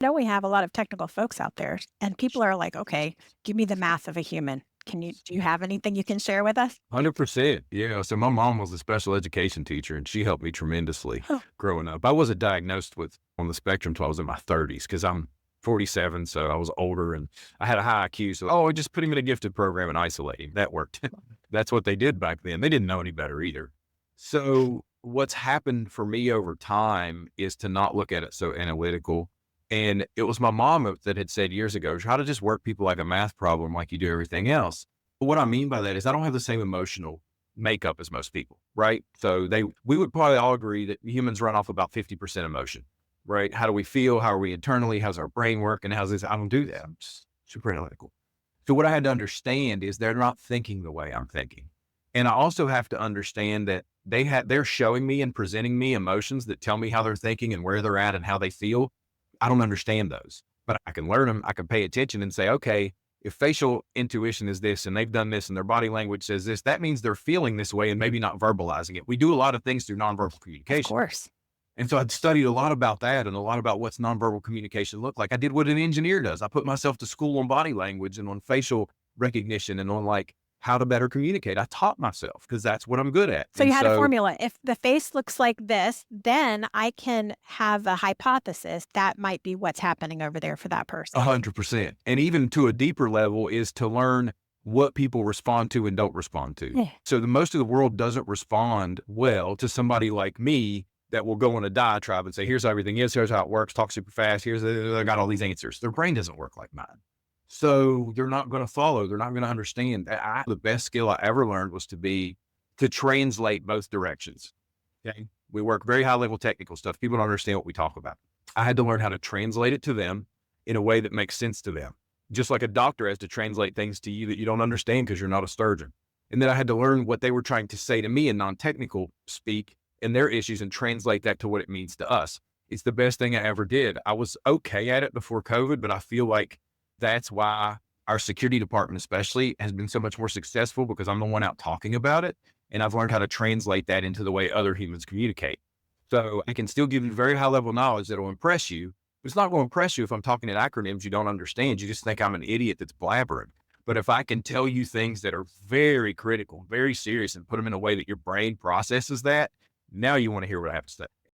know we have a lot of technical folks out there, and people are like, "Okay, give me the math of a human." Do you have anything you can share with us? 100%. Yeah. So my mom was a special education teacher and she helped me tremendously Huh. growing up. I wasn't diagnosed with on the spectrum till I was in my 30s because I'm 47. So I was older and I had a high IQ. So, oh, just put him in a gifted program and isolate him. That worked. That's what they did back then. They didn't know any better either. So what's happened for me over time is to not look at it so analytical. And it was my mom that had said years ago, try to just work people like a math problem like you do everything else. But what I mean by that is I don't have the same emotional makeup as most people, right? So we would probably all agree that humans run off about 50% emotion, right? How do we feel? How are we internally? How's our brain work? And how's this? I don't do that. I'm just super analytical. So what I had to understand is they're not thinking the way I'm thinking. And I also have to understand that they're showing me and presenting me emotions that tell me how they're thinking and where they're at and how they feel. I don't understand those, but I can learn them. I can pay attention and say, okay, if facial intuition is this and they've done this and their body language says this, that means they're feeling this way and maybe not verbalizing it. We do a lot of things through nonverbal Of communication. course. And so I'd studied a lot about that and a lot about what's nonverbal communication look like. I did what an engineer does. I put myself to school on body language and on facial recognition and on like how to better communicate. I taught myself because that's what I'm good at. So you And had a so formula. If the face looks like this, then I can have a hypothesis that might be what's happening over there for that person. 100%. And even to a deeper level is to learn what people respond to and don't respond to. Yeah. So the most of the world doesn't respond well to somebody like me that will go on a diatribe and say, here's how everything is, here's how it works, talk super fast, I got all these answers. Their brain doesn't work like mine. So they're not going to follow, they're not going to understand. The best skill I ever learned was to translate both directions. Okay. We work very high level technical stuff. People don't understand what we talk about. I had to learn how to translate it to them in a way that makes sense to them. Just like a doctor has to translate things to you that you don't understand because you're not a surgeon. And then I had to learn what they were trying to say to me in non-technical speak and their issues and translate that to what it means to us. It's the best thing I ever did. I was okay at it before COVID, but I feel like that's why our security department especially has been so much more successful because I'm the one out talking about it. And I've learned how to translate that into the way other humans communicate. So I can still give you very high level knowledge that will impress you. But it's not going to impress you if I'm talking in acronyms you don't understand. You just think I'm an idiot that's blabbering. But if I can tell you things that are very critical, very serious, and put them in a way that your brain processes that, now you want to hear what I have to say.